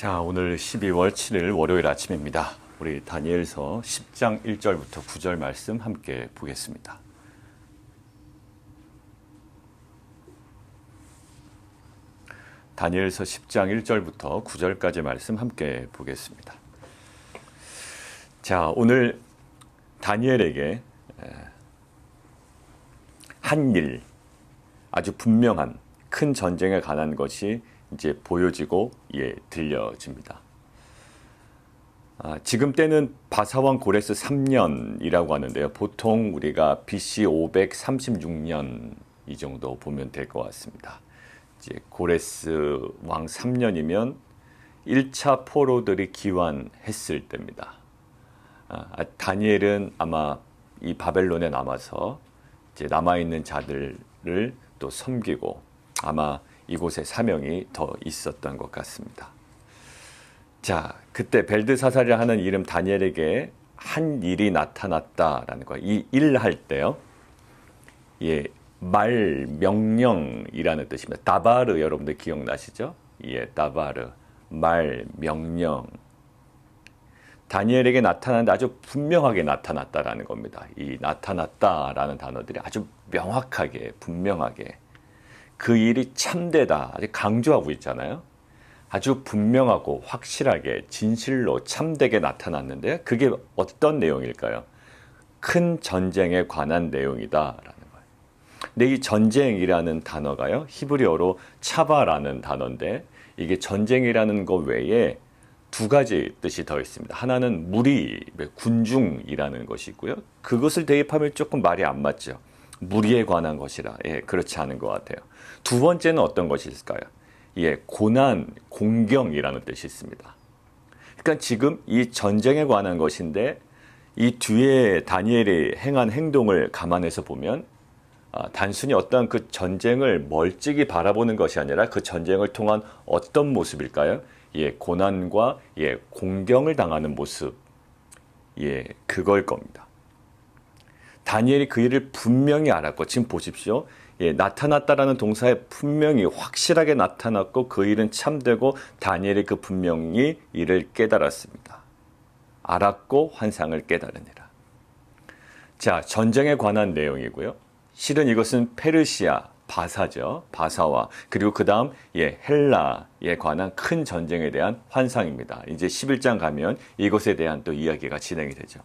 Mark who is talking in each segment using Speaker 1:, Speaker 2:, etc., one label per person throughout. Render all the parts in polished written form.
Speaker 1: 자, 오늘 12월 7일 월요일 아침입니다. 우리 다니엘서 10장 1절부터 9절 말씀 함께 보겠습니다. 다니엘서 10장 1절부터 9절까지 말씀 함께 보겠습니다. 자, 오늘 다니엘에게 한 일, 아주 분명한 큰 전쟁에 관한 것이 이제 보여지고 들려집니다. 지금 때는 바사왕 고레스 3년이라고 하는데요. 보통 우리가 BC 536년 이 정도 보면 될 것 같습니다. 이제 고레스 왕 3년이면 1차 포로들이 귀환했을 때입니다. 다니엘은 아마 이 바벨론에 남아서 이제 남아있는 자들을 또 섬기고 아마 이곳에 사명이 더 있었던 것 같습니다. 자, 그때 벨드사살이라 하는 이름 다니엘에게 한 일이 나타났다라는 거예요. 이 일 할 때요. 말, 명령이라는 뜻입니다. 다바르 여러분들 기억나시죠? 다바르, 말, 명령. 다니엘에게 나타났는데 아주 분명하게 나타났다라는 겁니다. 이 나타났다라는 단어들이 아주 명확하게, 분명하게 그 일이 참되다, 아주 강조하고 있잖아요. 아주 분명하고 확실하게 진실로 참되게 나타났는데 그게 어떤 내용일까요? 큰 전쟁에 관한 내용이다라는 거예요. 근데 이 전쟁이라는 단어가요, 히브리어로 차바라는 단어인데 이게 전쟁이라는 것 외에 두 가지 뜻이 더 있습니다. 하나는 무리, 군중이라는 것이 있고요. 그것을 대입하면 조금 말이 안 맞죠. 무리에 관한 것이라 그렇지 않은 것 같아요. 두 번째는 어떤 것이 있을까요? 고난, 공경이라는 뜻이 있습니다. 그러니까 지금 이 전쟁에 관한 것인데 이 뒤에 다니엘이 행한 행동을 감안해서 보면 단순히 어떤 그 전쟁을 멀찍이 바라보는 것이 아니라 그 전쟁을 통한 어떤 모습일까요? 고난과 공경을 당하는 모습, 그걸 겁니다. 다니엘이 그 일을 분명히 알았고, 지금 보십시오. 나타났다라는 동사에 분명히 확실하게 나타났고 그 일은 참되고 다니엘이 그 분명히 이를 깨달았습니다. 알았고 환상을 깨달으니라. 자, 전쟁에 관한 내용이고요. 실은 이것은 페르시아, 바사죠. 바사와 그리고 그 다음 헬라에 관한 큰 전쟁에 대한 환상입니다. 이제 11장 가면 이것에 대한 또 이야기가 진행이 되죠.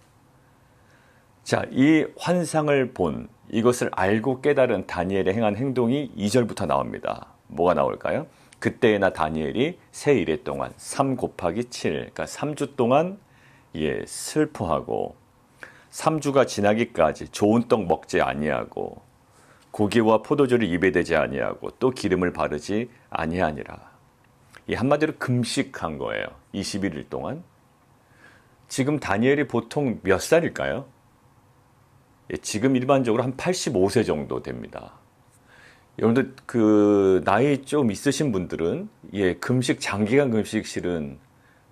Speaker 1: 자, 이 환상을 본 이것을 알고 깨달은 다니엘의 행한 행동이 2절부터 나옵니다. 뭐가 나올까요? 그때나 다니엘이 새 이래 동안 3 곱하기 7, 그러니까 3주 동안 슬퍼하고 3주가 지나기까지 좋은 떡 먹지 아니하고 고기와 포도주를 입에 대지 아니하고 또 기름을 바르지 아니하니라. 한마디로 금식한 거예요. 21일 동안. 지금 다니엘이 보통 몇 살일까요? 지금 일반적으로 한 85세 정도 됩니다. 여러분들 그 나이 좀 있으신 분들은 금식, 장기간 금식 실은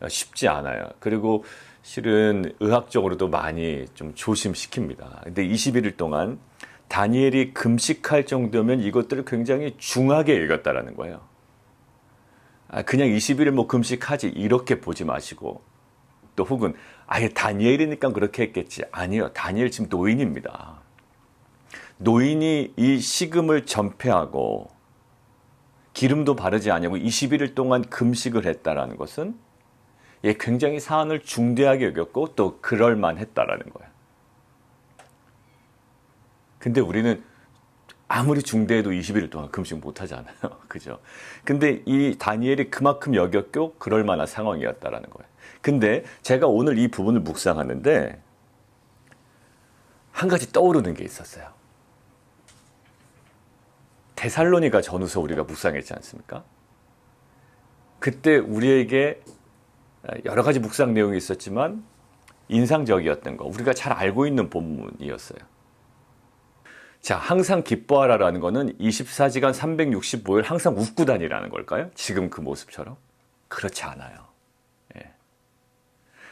Speaker 1: 쉽지 않아요. 그리고 실은 의학적으로도 많이 좀 조심시킵니다. 근데 21일 동안 다니엘이 금식할 정도면 이것들을 굉장히 중하게 여겼다라는 거예요. 그냥 21일 뭐 금식하지 이렇게 보지 마시고, 또 혹은 아예 다니엘이니까 그렇게 했겠지. 아니요. 다니엘 지금 노인입니다. 노인이 이 식음을 전폐하고 기름도 바르지 아니하고 21일 동안 금식을 했다라는 것은 굉장히 사안을 중대하게 여겼고 또 그럴만 했다라는 거예요. 근데 우리는 아무리 중대해도 21일 동안 금식 못 하잖아요. 그죠? 근데 이 다니엘이 그만큼 여겼고 그럴 만한 상황이었다라는 거예요. 근데 제가 오늘 이 부분을 묵상하는데 한 가지 떠오르는 게 있었어요. 데살로니가 전후서 우리가 묵상했지 않습니까? 그때 우리에게 여러 가지 묵상 내용이 있었지만 인상적이었던 거, 우리가 잘 알고 있는 본문이었어요. 자, 항상 기뻐하라라는 거는 24시간 365일 항상 웃고 다니라는 걸까요? 지금 그 모습처럼? 그렇지 않아요.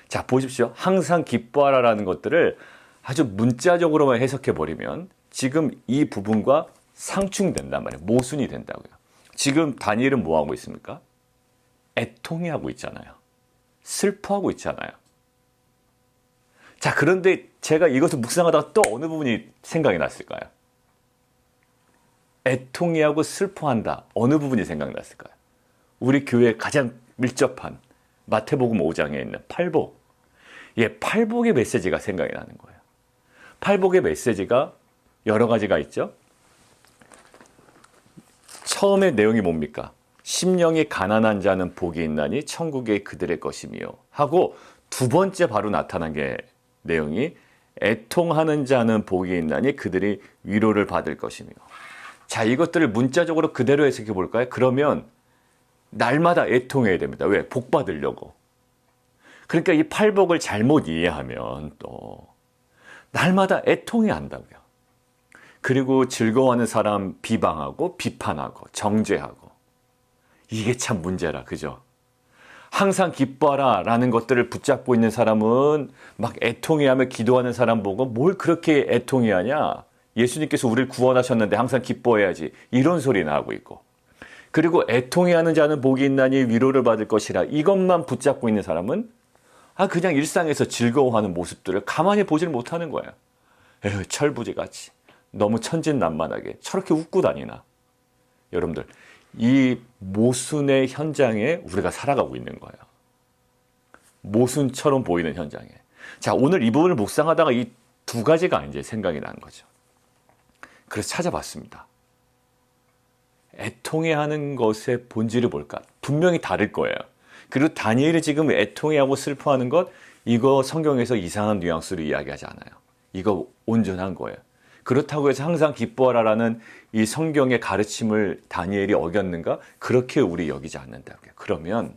Speaker 1: 자, 보십시오. 항상 기뻐하라라는 것들을 아주 문자적으로만 해석해버리면 지금 이 부분과 상충된단 말이에요. 모순이 된다고요. 지금 다니엘은 뭐 하고 있습니까? 애통해하고 있잖아요. 슬퍼하고 있잖아요. 자, 그런데 제가 이것을 묵상하다가 또 어느 부분이 생각이 났을까요? 애통해하고 슬퍼한다. 어느 부분이 생각났을까요? 우리 교회에 가장 밀접한 마태복음 5장에 있는 팔복. 예, 팔복의 메시지가 생각이 나는 거예요. 팔복의 메시지가 여러 가지가 있죠. 처음의 내용이 뭡니까? 심령이 가난한 자는 복이 있나니 천국이 그들의 것이며 하고 두 번째 바로 나타난 게 내용이 애통하는 자는 복이 있나니 그들이 위로를 받을 것이며. 자, 이것들을 문자적으로 그대로 해석해 볼까요? 그러면 날마다 애통해야 됩니다. 왜? 복 받으려고. 그러니까 이 팔복을 잘못 이해하면 또 날마다 애통해야 한다고요. 그리고 즐거워하는 사람 비방하고 비판하고 정죄하고. 이게 참 문제라, 그죠? 항상 기뻐하라 라는 것들을 붙잡고 있는 사람은 막 애통해하며 기도하는 사람 보고 뭘 그렇게 애통해하냐? 예수님께서 우리를 구원하셨는데 항상 기뻐해야지. 이런 소리나 하고 있고. 그리고 애통해하는 자는 복이 있나니 위로를 받을 것이라. 이것만 붙잡고 있는 사람은 그냥 일상에서 즐거워하는 모습들을 가만히 보질 못하는 거예요. 에휴, 철부지같이. 너무 천진난만하게 저렇게 웃고 다니나. 여러분들, 이 모순의 현장에 우리가 살아가고 있는 거예요. 모순처럼 보이는 현장에. 자, 오늘 이 부분을 묵상하다가 이 두 가지가 이제 생각이 난 거죠. 그래서 찾아봤습니다. 애통해하는 것의 본질이 뭘까? 분명히 다를 거예요. 그리고 다니엘이 지금 애통해하고 슬퍼하는 것, 이거 성경에서 이상한 뉘앙스로 이야기하지 않아요. 이거 온전한 거예요. 그렇다고 해서 항상 기뻐하라라는 이 성경의 가르침을 다니엘이 어겼는가? 그렇게 우리 여기지 않는다고요. 그러면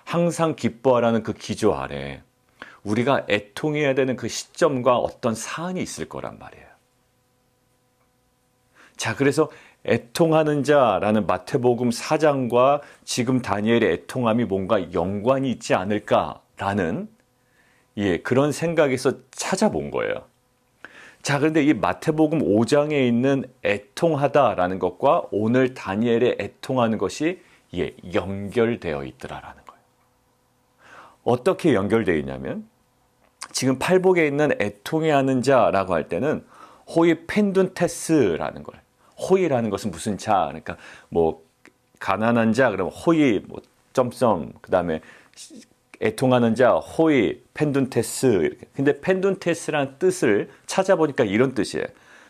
Speaker 1: 항상 기뻐하라는 그 기조 아래 우리가 애통해야 되는 그 시점과 어떤 사안이 있을 거란 말이에요. 자, 그래서 애통하는 자라는 마태복음 4장과 지금 다니엘의 애통함이 뭔가 연관이 있지 않을까라는 그런 생각에서 찾아본 거예요. 자, 그런데 이 마태복음 5장에 있는 애통하다라는 것과 오늘 다니엘의 애통하는 것이 연결되어 있더라라는 거예요. 어떻게 연결되어 있냐면 지금 팔복에 있는 애통해하는 자라고 할 때는 호이 펜둔테스라는 거예요. 호이라는 것은 무슨 자? 그러니까 뭐 가난한 자 그러면 호이 뭐 점점 그다음에 애통하는 자 호이 펜둔테스 이렇게. 근데 펜둔테스라는 뜻을 찾아보니까 이런 뜻이에요.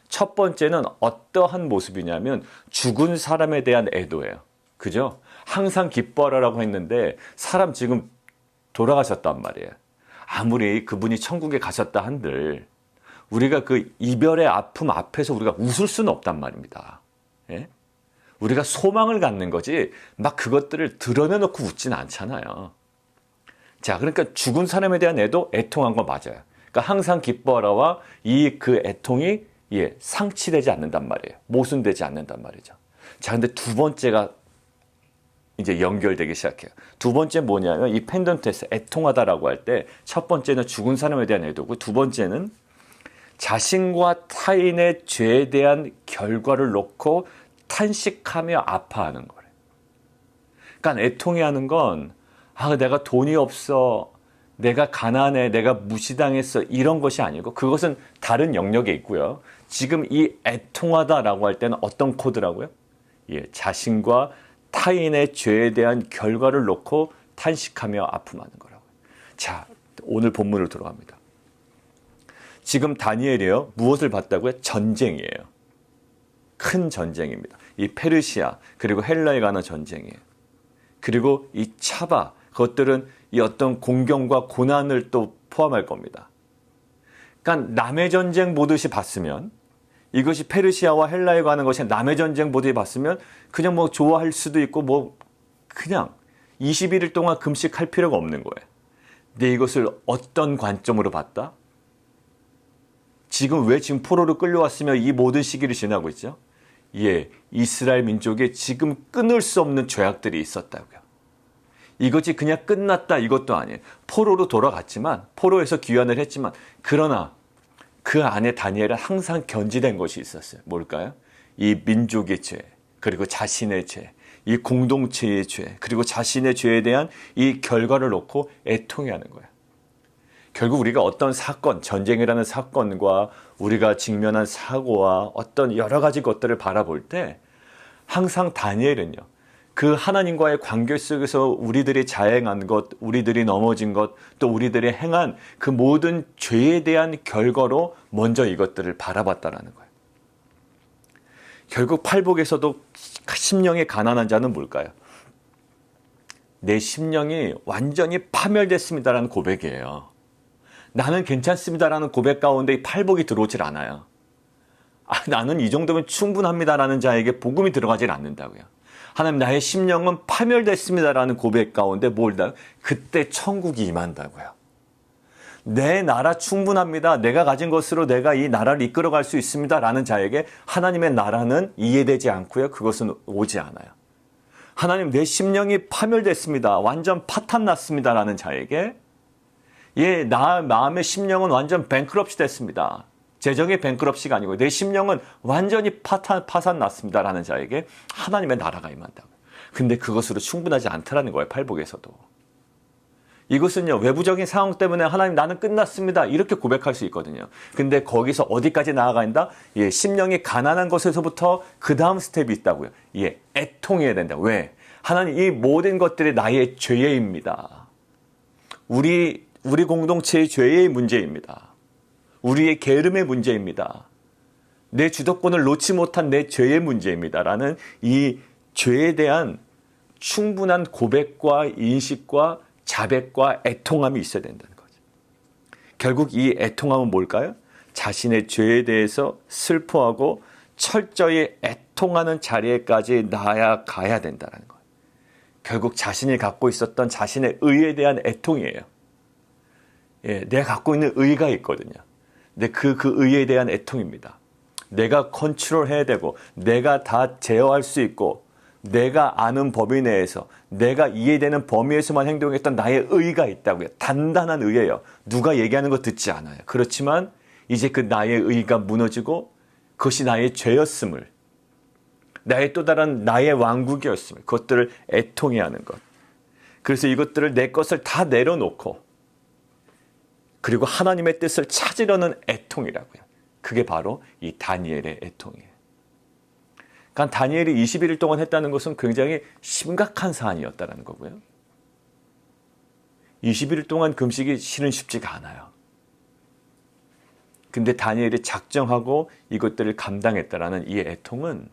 Speaker 1: 첫 번째는 어떠한 모습이냐면 죽은 사람에 대한 애도예요. 그죠? 항상 기뻐하라고 했는데 사람 지금 돌아가셨단 말이에요. 아무리 그분이 천국에 가셨다 한들 우리가 그 이별의 아픔 앞에서 우리가 웃을 수는 없단 말입니다. 예? 우리가 소망을 갖는 거지 막 그것들을 드러내놓고 웃진 않잖아요. 자, 그러니까 죽은 사람에 대한 애통한 거 맞아요. 그러니까 항상 기뻐하라와 그 애통이 상치되지 않는단 말이에요. 모순되지 않는단 말이죠. 자, 근데 두 번째가 이제 연결되기 시작해요. 두 번째 뭐냐면 이 펜던테스 애통하다라고 할 때 첫 번째는 죽은 사람에 대한 애도고 두 번째는 자신과 타인의 죄에 대한 결과를 놓고 탄식하며 아파하는 거래요. 그러니까 애통해하는 건 내가 돈이 없어, 내가 가난해, 내가 무시당했어 이런 것이 아니고 그것은 다른 영역에 있고요. 지금 이 애통하다라고 할 때는 어떤 코드라고요? 자신과 타인의 죄에 대한 결과를 놓고 탄식하며 아픔하는 거라고요. 자, 오늘 본문으로 들어갑니다. 지금 다니엘이요. 무엇을 봤다고요? 전쟁이에요. 큰 전쟁입니다. 이 페르시아 그리고 헬라에 관한 전쟁이에요. 그리고 이 차바 그것들은 이 어떤 공경과 고난을 또 포함할 겁니다. 그러니까 남의 전쟁 보듯이 봤으면 이것이 페르시아와 헬라에 관한 것이 남의 전쟁 보듯이 봤으면 그냥 뭐 좋아할 수도 있고 뭐 그냥 21일 동안 금식할 필요가 없는 거예요. 근데 이것을 어떤 관점으로 봤다? 지금 포로로 끌려왔으며 이 모든 시기를 지나고 있죠? 이스라엘 민족에 지금 끊을 수 없는 죄악들이 있었다고요. 이것이 그냥 끝났다 이것도 아니에요. 포로로 돌아갔지만 포로에서 귀환을 했지만 그러나 그 안에 다니엘은 항상 견지된 것이 있었어요. 뭘까요? 이 민족의 죄 그리고 자신의 죄 이 공동체의 죄, 그리고 자신의 죄에 대한 이 결과를 놓고 애통해하는 거예요. 결국 우리가 어떤 사건, 전쟁이라는 사건과 우리가 직면한 사고와 어떤 여러 가지 것들을 바라볼 때 항상 다니엘은요, 그 하나님과의 관계 속에서 우리들이 자행한 것, 우리들이 넘어진 것, 또 우리들이 행한 그 모든 죄에 대한 결과로 먼저 이것들을 바라봤다라는 거예요. 결국 팔복에서도 심령이 가난한 자는 뭘까요? 내 심령이 완전히 파멸됐습니다라는 고백이에요. 나는 괜찮습니다라는 고백 가운데 이 팔복이 들어오질 않아요. 나는 이 정도면 충분합니다라는 자에게 복음이 들어가질 않는다고요. 하나님, 나의 심령은 파멸됐습니다라는 고백 가운데 그때 천국이 임한다고요. 내 나라 충분합니다. 내가 가진 것으로 내가 이 나라를 이끌어갈 수 있습니다라는 자에게 하나님의 나라는 이해되지 않고요. 그것은 오지 않아요. 하나님, 내 심령이 파멸됐습니다. 완전 파탄났습니다라는 자에게 나 마음의 심령은 완전 뱅크럽시 됐습니다. 재정의 뱅크럽시가 아니고 내 심령은 완전히 파산났습니다라는 자에게 하나님의 나라가 임한다고요. 근데 그것으로 충분하지 않다라는 거예요. 팔복에서도. 이것은요, 외부적인 상황 때문에 하나님 나는 끝났습니다 이렇게 고백할 수 있거든요. 근데 거기서 어디까지 나아간다? 심령이 가난한 것에서부터 그 다음 스텝이 있다고요. 애통해야 된다. 왜? 하나님, 이 모든 것들이 나의 죄입니다. 우리 공동체의 죄의 문제입니다. 우리의 게으름의 문제입니다. 내 주도권을 놓지 못한 내 죄의 문제입니다. 라는 이 죄에 대한 충분한 고백과 인식과 자백과 애통함이 있어야 된다는 거죠. 결국 이 애통함은 뭘까요? 자신의 죄에 대해서 슬퍼하고 철저히 애통하는 자리에까지 나아가야 된다는 거예요. 결국 자신이 갖고 있었던 자신의 의에 대한 애통이에요. 내가 갖고 있는 의가 있거든요. 근데 그 의에 대한 애통입니다. 내가 컨트롤해야 되고, 내가 다 제어할 수 있고, 내가 아는 범위 내에서, 내가 이해되는 범위에서만 행동했던 나의 의가 있다고요. 단단한 의예요. 누가 얘기하는 거 듣지 않아요. 그렇지만 이제 그 나의 의가 무너지고 그것이 나의 죄였음을, 나의 또 다른 나의 왕국이었음을, 그것들을 애통해하는 것. 그래서 이것들을 내 것을 다 내려놓고 그리고 하나님의 뜻을 찾으려는 애통이라고요. 그게 바로 이 다니엘의 애통이에요. 그러니까 다니엘이 21일 동안 했다는 것은 굉장히 심각한 사안이었다는 거고요. 21일 동안 금식이 실은 쉽지가 않아요. 근데 다니엘이 작정하고 이것들을 감당했다라는 이 애통은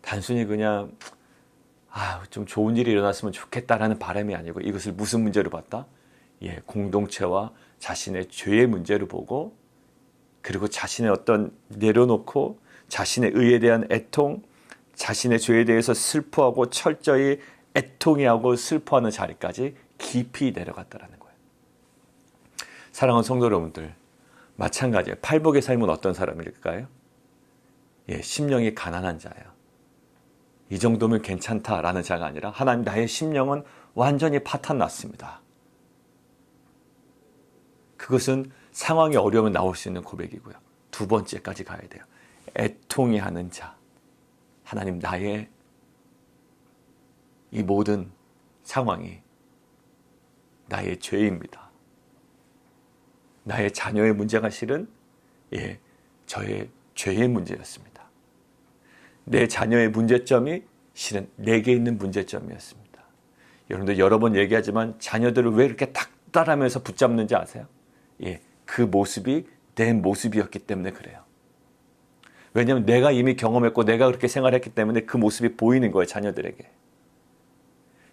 Speaker 1: 단순히 그냥 좀 좋은 일이 일어났으면 좋겠다라는 바람이 아니고, 이것을 무슨 문제로 봤다? 공동체와 자신의 죄의 문제로 보고, 그리고 자신의 어떤 내려놓고 자신의 의에 대한 애통, 자신의 죄에 대해서 슬퍼하고 철저히 애통해하고 슬퍼하는 자리까지 깊이 내려갔다라는 거예요. 사랑하는 성도 여러분들, 마찬가지예요. 팔복의 삶은 어떤 사람일까요? 심령이 가난한 자예요. 이 정도면 괜찮다라는 자가 아니라, 하나님, 나의 심령은 완전히 파탄났습니다. 그것은 상황이 어려우면 나올 수 있는 고백이고요. 두 번째까지 가야 돼요. 애통이 하는 자. 하나님, 나의 이 모든 상황이 나의 죄입니다. 나의 자녀의 문제가 실은 저의 죄의 문제였습니다. 내 자녀의 문제점이 실은 내게 있는 문제점이었습니다. 여러분들 여러 번 얘기하지만 자녀들을 왜 이렇게 닥달하면서 붙잡는지 아세요? 그 모습이 내 모습이었기 때문에 그래요. 왜냐하면 내가 이미 경험했고 내가 그렇게 생활했기 때문에 그 모습이 보이는 거예요, 자녀들에게.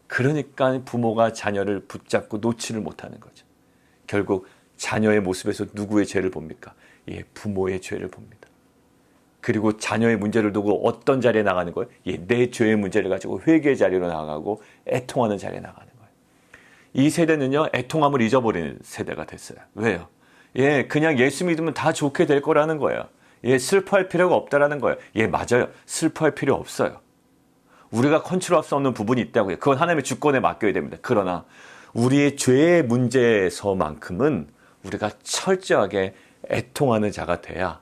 Speaker 1: 그러니까 부모가 자녀를 붙잡고 놓지를 못하는 거죠. 결국 자녀의 모습에서 누구의 죄를 봅니까? 부모의 죄를 봅니다. 그리고 자녀의 문제를 두고 어떤 자리에 나가는 거예요? 내 죄의 문제를 가지고 회개의 자리로 나가고 애통하는 자리에 나가는 거예요. 이 세대는요, 애통함을 잊어버리는 세대가 됐어요. 왜요? 그냥 예수 믿으면 다 좋게 될 거라는 거예요. 슬퍼할 필요가 없다라는 거예요. 맞아요. 슬퍼할 필요 없어요. 우리가 컨트롤할 수 없는 부분이 있다고요. 그건 하나님의 주권에 맡겨야 됩니다. 그러나 우리의 죄의 문제에서만큼은 우리가 철저하게 애통하는 자가 돼야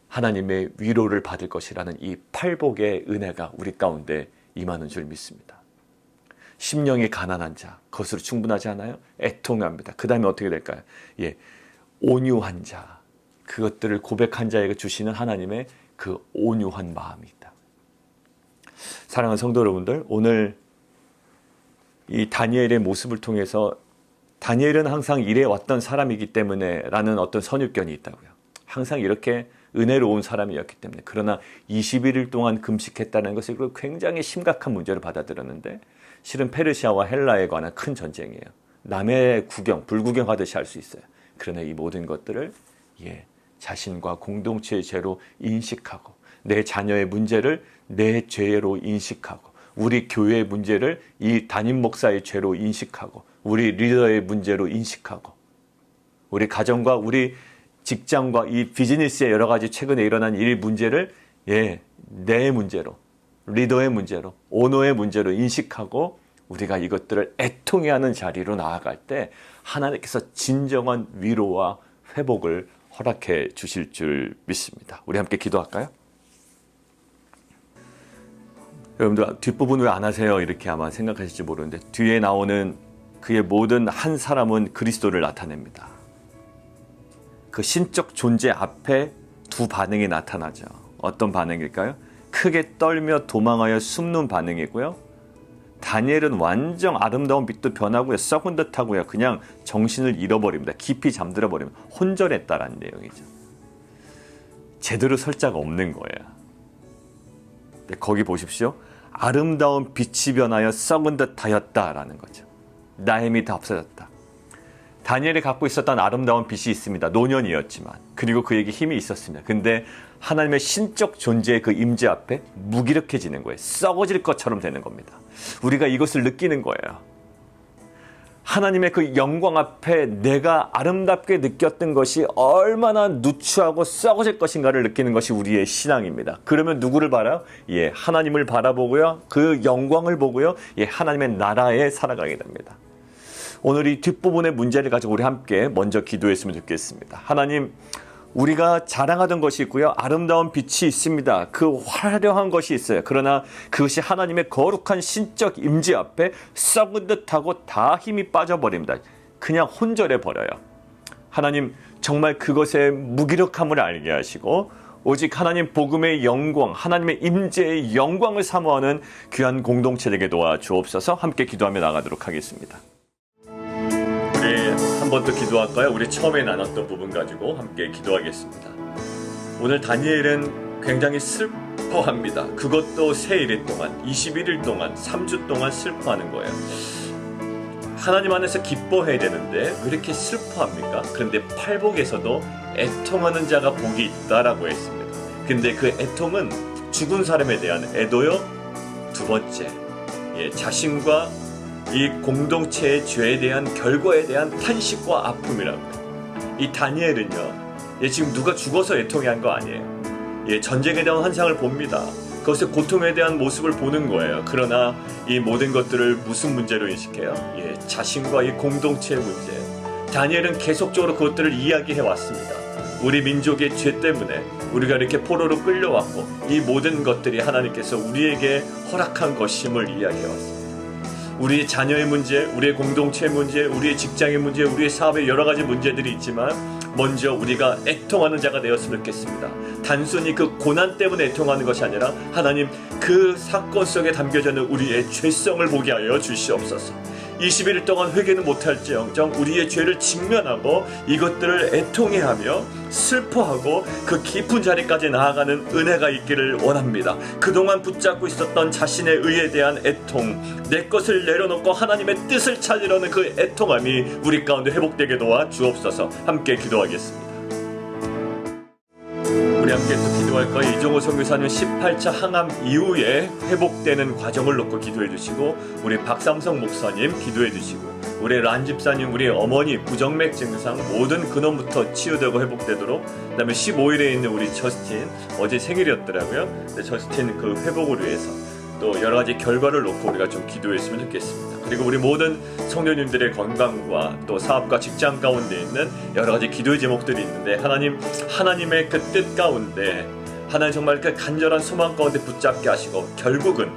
Speaker 1: 하나님의 위로를 받을 것이라는 이 팔복의 은혜가 우리 가운데 임하는 줄 믿습니다. 심령이 가난한 자, 그것으로 충분하지 않아요? 애통합니다. 그 다음에 어떻게 될까요? 예, 온유한 자, 그것들을 고백한 자에게 주시는 하나님의 그 온유한 마음이 있다. 사랑하는 성도 여러분들, 오늘 이 다니엘의 모습을 통해서 다니엘은 항상 이래왔던 사람이기 때문에 라는 어떤 선입견이 있다고요. 항상 이렇게 은혜로운 사람이었기 때문에. 그러나 21일 동안 금식했다는 것을 굉장히 심각한 문제로 받아들였는데 실은 페르시아와 헬라에 관한 큰 전쟁이에요. 남의 구경, 불구경하듯이 할 수 있어요. 그러나 이 모든 것들을 자신과 공동체의 죄로 인식하고 내 자녀의 문제를 내 죄로 인식하고 우리 교회의 문제를 이 담임 목사의 죄로 인식하고 우리 리더의 문제로 인식하고 우리 가정과 우리 직장과 이 비즈니스의 여러 가지 최근에 일어난 일 문제를 내 문제로, 리더의 문제로, 오너의 문제로 인식하고 우리가 이것들을 애통해하는 자리로 나아갈 때 하나님께서 진정한 위로와 회복을 허락해 주실 줄 믿습니다. 우리 함께 기도할까요? 여러분들 뒷부분 왜 안 하세요? 이렇게 아마 생각하실지 모르는데 뒤에 나오는 그의 모든 한 사람은 그리스도를 나타냅니다. 그 신적 존재 앞에 두 반응이 나타나죠. 어떤 반응일까요? 크게 떨며 도망하여 숨는 반응이고요. 다니엘은 완전 아름다운 빛도 변하고요. 썩은 듯하고요. 그냥 정신을 잃어버립니다. 깊이 잠들어 버립니다. 혼절했다라는 내용이죠. 제대로 설 자가 없는 거예요. 거기 보십시오. 아름다운 빛이 변하여 썩은 듯하였다라는 거죠. 나의 힘이 다 없어졌다. 다니엘이 갖고 있었던 아름다운 빛이 있습니다. 노년이었지만 그리고 그에게 힘이 있었습니다. 근데 하나님의 신적 존재의 그 임재 앞에 무기력해지는 거예요. 썩어질 것처럼 되는 겁니다. 우리가 이것을 느끼는 거예요. 하나님의 그 영광 앞에 내가 아름답게 느꼈던 것이 얼마나 누추하고 썩어질 것인가를 느끼는 것이 우리의 신앙입니다. 그러면 누구를 바라요? 하나님을 바라보고요. 그 영광을 보고요. 하나님의 나라에 살아가게 됩니다. 오늘 이 뒷부분의 문제를 가지고 우리 함께 먼저 기도했으면 좋겠습니다. 하나님, 우리가 자랑하던 것이 있고요. 아름다운 빛이 있습니다. 그 화려한 것이 있어요. 그러나 그것이 하나님의 거룩한 신적 임재 앞에 썩은 듯하고 다 힘이 빠져버립니다. 그냥 혼절해 버려요. 하나님, 정말 그것의 무기력함을 알게 하시고 오직 하나님 복음의 영광, 하나님의 임재의 영광을 사모하는 귀한 공동체에게 도와주옵소서. 함께 기도하며 나가도록 하겠습니다. 우리 한 번 더 기도할까요? 우리 처음에 나눴던 부분 가지고 함께 기도하겠습니다. 오늘 다니엘은 굉장히 슬퍼합니다. 그것도 세일 동안, 21일 동안, 3주 동안 슬퍼하는 거예요. 하나님 안에서 기뻐해야 되는데 왜 이렇게 슬퍼합니까? 그런데 팔복에서도 애통하는 자가 복이 있다라고 했습니다. 근데 그 애통은 죽은 사람에 대한 애도요. 두 번째, 자신과 이 공동체의 죄에 대한 결과에 대한 탄식과 아픔이라고요. 이 다니엘은요, 지금 누가 죽어서 애통해한 거 아니에요. 전쟁에 대한 환상을 봅니다. 그것의 고통에 대한 모습을 보는 거예요. 그러나 이 모든 것들을 무슨 문제로 인식해요? 자신과 이 공동체의 문제. 다니엘은 계속적으로 그것들을 이야기해 왔습니다. 우리 민족의 죄 때문에 우리가 이렇게 포로로 끌려왔고 이 모든 것들이 하나님께서 우리에게 허락한 것임을 이야기해 왔습니다. 우리 자녀의 문제, 우리의 공동체의 문제, 우리의 직장의 문제, 우리의 사업의 여러 가지 문제들이 있지만 먼저 우리가 애통하는 자가 되었으면 좋겠습니다. 단순히 그 고난 때문에 애통하는 것이 아니라 하나님 그 사건 속에 담겨져 있는 우리의 죄성을 보게 하여 주시옵소서. 21일 동안 회개는 못할지언정 우리의 죄를 직면하고 이것들을 애통해하며 슬퍼하고 그 깊은 자리까지 나아가는 은혜가 있기를 원합니다. 그동안 붙잡고 있었던 자신의 의에 대한 애통, 내 것을 내려놓고 하나님의 뜻을 찾으려는 그 애통함이 우리 가운데 회복되게 도와 주옵소서. 함께 기도하겠습니다. 우리 함께 또 기도할까요? 이종호 선교사님 18차 항암 이후에 회복되는 과정을 놓고 기도해 주시고 우리 박삼성 목사님 기도해 주시고 우리 란 집사님, 우리 어머니 부정맥 증상 모든 근원부터 치유되고 회복되도록, 그 다음에 15일에 있는 우리 저스틴, 어제 생일이었더라고요. 저스틴 그 회복을 위해서 또 여러 가지 결과를 놓고 우리가 좀 기도했으면 좋겠습니다. 그리고 우리 모든 성도님들의 건강과 또 사업과 직장 가운데 있는 여러 가지 기도의 제목들이 있는데 하나님의 그 뜻 가운데 하나님 정말 그 간절한 소망 가운데 붙잡게 하시고 결국은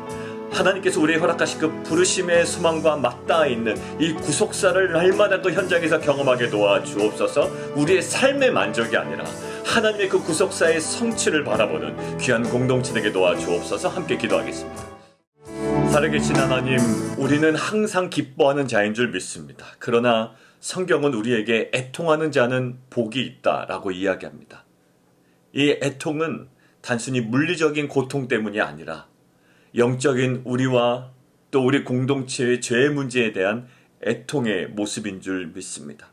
Speaker 1: 하나님께서 우리에게 허락하신 그 부르심의 소망과 맞닿아 있는 이 구속사를 날마다 그 현장에서 경험하게 도와주옵소서. 우리의 삶의 만족이 아니라 하나님의 그 구속사의 성취를 바라보는 귀한 공동체 되게 도와주옵소서. 함께 기도하겠습니다. 살아계신 하나님, 우리는 항상 기뻐하는 자인 줄 믿습니다. 그러나 성경은 우리에게 애통하는 자는 복이 있다라고 이야기합니다. 이 애통은 단순히 물리적인 고통 때문이 아니라 영적인 우리와 또 우리 공동체의 죄의 문제에 대한 애통의 모습인 줄 믿습니다.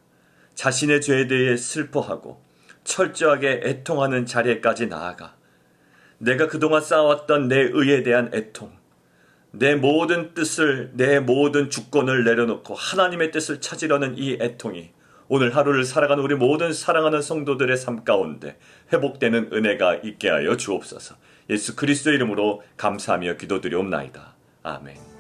Speaker 1: 자신의 죄에 대해 슬퍼하고 철저하게 애통하는 자리에까지 나아가 내가 그동안 쌓아왔던 내 의에 대한 애통, 내 모든 뜻을, 내 모든 주권을 내려놓고 하나님의 뜻을 찾으려는 이 애통이 오늘 하루를 살아가는 우리 모든 사랑하는 성도들의 삶 가운데 회복되는 은혜가 있게 하여 주옵소서. 예수 그리스도의 이름으로 감사하며 기도드리옵나이다. 아멘.